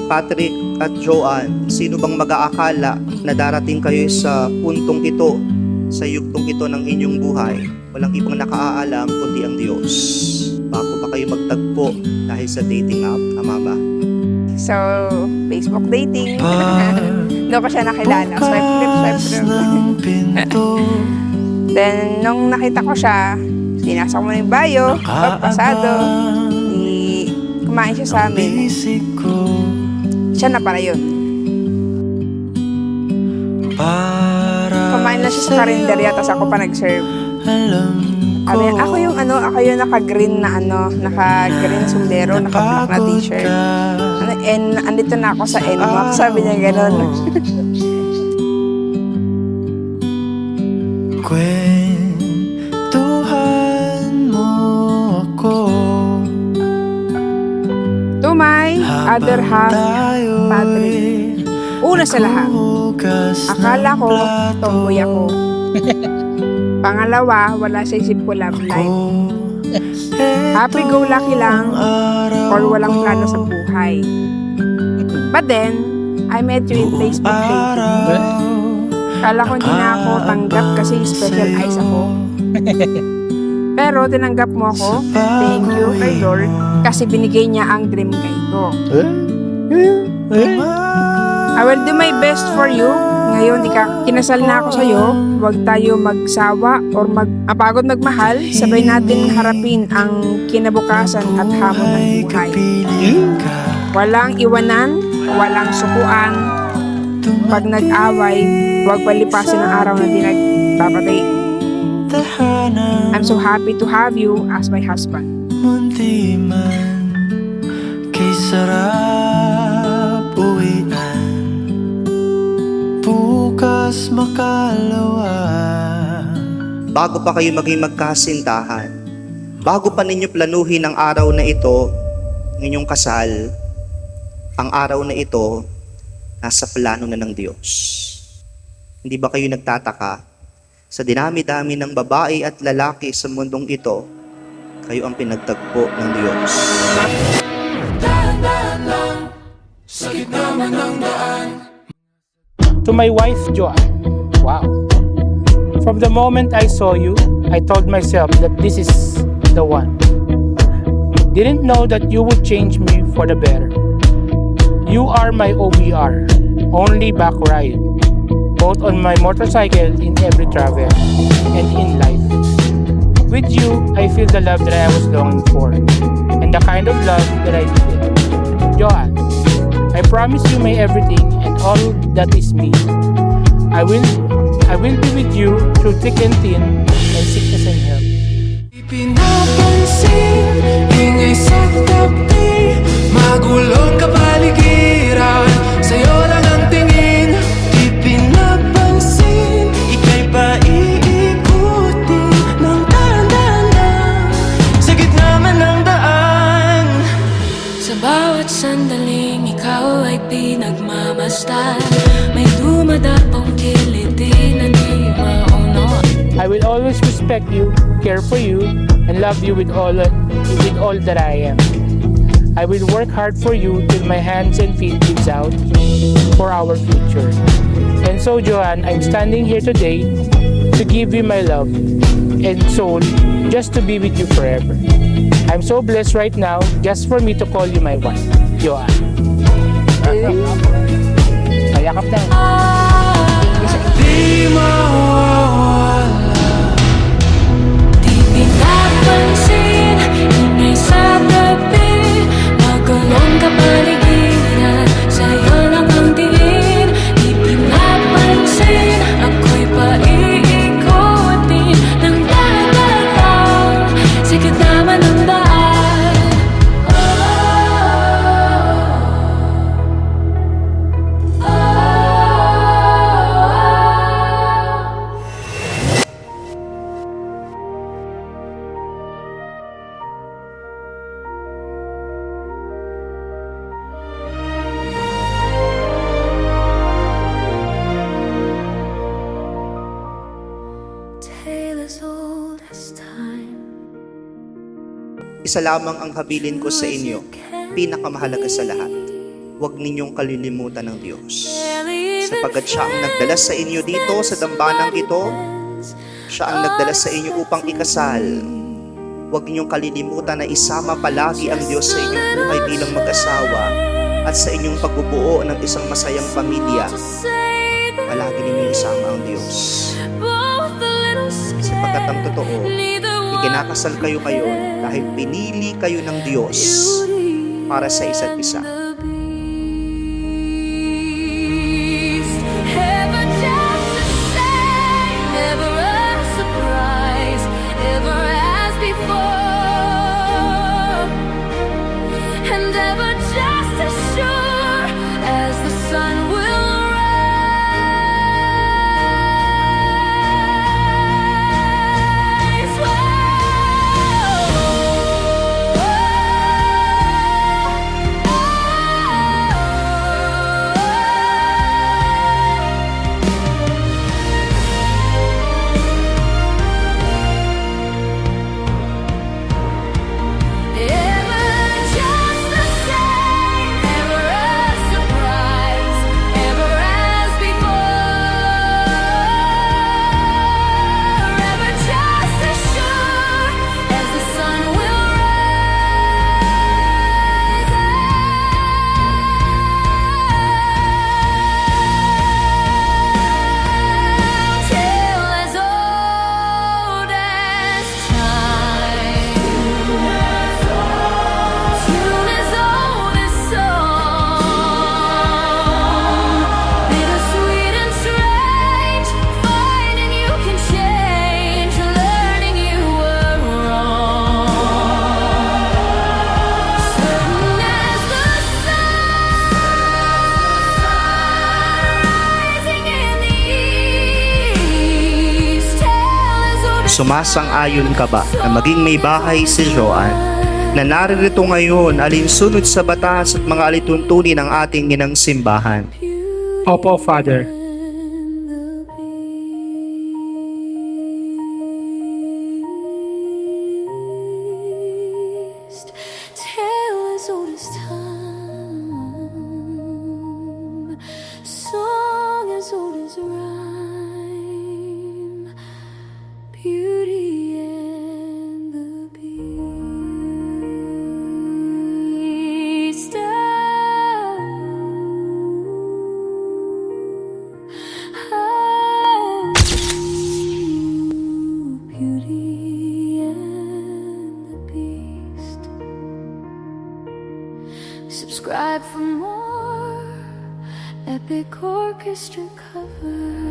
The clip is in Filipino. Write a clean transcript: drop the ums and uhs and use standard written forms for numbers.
Patrick at Joanne, sino bang mag-aakala na darating kayo sa puntong ito, sa yugtong ito ng inyong buhay? Walang ibang nakaalam kundi ang Diyos. Bago pa kayo magtagpo dahil sa dating app, tama ba? So, Facebook dating. Doon ko siya nakilala. Swipe left. Then, nung nakita ko siya, pinasok mo na yung bio, pasado, kumain siya sa amin. Siya na para yun. Kumain na siya sa karinderya, tapos ako pa nag-serve. Sabi niya, ako yung naka-green na naka-green sombrero, naka-black na t-shirt. And andito na ako sa NMAX, sabi niya gano'n. Kwentuhan mo ako. To my other half, Patrick. Una sa lahat, akala ko, tomboy ako. Pangalawa, wala sa isip ko love life. Happy-go-lucky lang or walang plano sa buhay. But then, I met you in Facebook dating. Kala ko hindi na ako tanggap kasi special eyes ako. Pero tinanggap mo ako, thank you kay Lord, kasi binigay niya ang dream guy ko. I will do my best for you. Ngayon, kinasal na ako sa'yo. Huwag tayo magsawa or mapagod magmahal. Sabay natin harapin ang kinabukasan at hamon ng buhay. Walang iwanan, walang sukuan. Pag nag-away, huwag palipasin ang araw na di nagpapatay. I'm so happy to have you as my husband. Munti man kay sarap uwian, bukas makalawa. Bago pa kayo maging magkasintahan, bago pa ninyo planuhin ang araw na ito, ng inyong kasal, ang araw na ito, nasa plano na ng Diyos. Hindi ba kayo nagtataka? Sa dinami-dami ng babae at lalaki sa mundong ito, kayo ang pinagtagpo ng Diyos. To my wife, Joanne, wow. From the moment I saw you, I told myself that this is the one. Didn't know that you would change me for the better. You are my OBR, only back ride, both on my motorcycle in every travel and in life. With you, I feel the love that I was longing for, and the kind of love that I needed. Joanne, I promise you my everything and all that is me. I will be with you through thick and thin, and sickness and health. Pinapansin, ingay sa tabi, magulong kapaligiran, sa'yo lang ang tingin. Di pinapansin, ika'y paiikutin ng dahan-dahan sa gitna man ng daan. Sa bawat sandaling ikaw ay pinagmamasdan, may dumadapong kiliti na di mauno. I will always respect you, care for you, and love you with all that I am. I will work hard for you till my hands and feet gives out for our future. And so, Joanne, I'm standing here today to give you my love and soul, just to be with you forever. I'm so blessed right now just for me to call you my wife, Joanne. Kayakap na. Di mawawala. Di pinapansin, ingay sa tabi, magulong kapaligiran, sa'yo lang ang tingin. Di pinapansin, ako'y paiikutin ng dahan-dahan sa gitna man ng daan. Tale as old as time. Isa lamang ang habilin ko sa inyo, pinakamahalaga sa lahat. huwag ninyong kalilimutan ng Diyos. Sapagkat siya ang nagdala sa inyo dito sa dambanang ito, siya ang nagdala sa inyo upang ikasal. Huwag ninyong kalilimutan na isama palagi ang Diyos sa inyong buhay bilang mag-asawa at sa inyong pagbubuo ng isang masayang pamilya. Palagi ninyong isama ang Diyos. Sapagkat ang totoo, ikinakasal kayo ngayon dahil pinili kayo ng Diyos para sa isa't isa. Heaven just the same, never a surprise, ever as before, and ever just as sure as the sun will rise. Ever just the same, ever a surprise, ever as before, ever just as sure as the sun will rise. Tale as old as time, tune as old as song, bittersweet and strange, finding you can change, learning you were wrong. Certain as the sun rising in the east, tale as old as Sumasang-ayon ka ba na maging may bahay si Joanne na naririto ngayon alinsunod sa batas at mga alituntunin ng ating inang simbahan? Opo, Father. beast, tale as old as time, song as old as rhyme, Beauty and the Beast. Beauty and the Beast. Subscribe for more epic orchestra covers.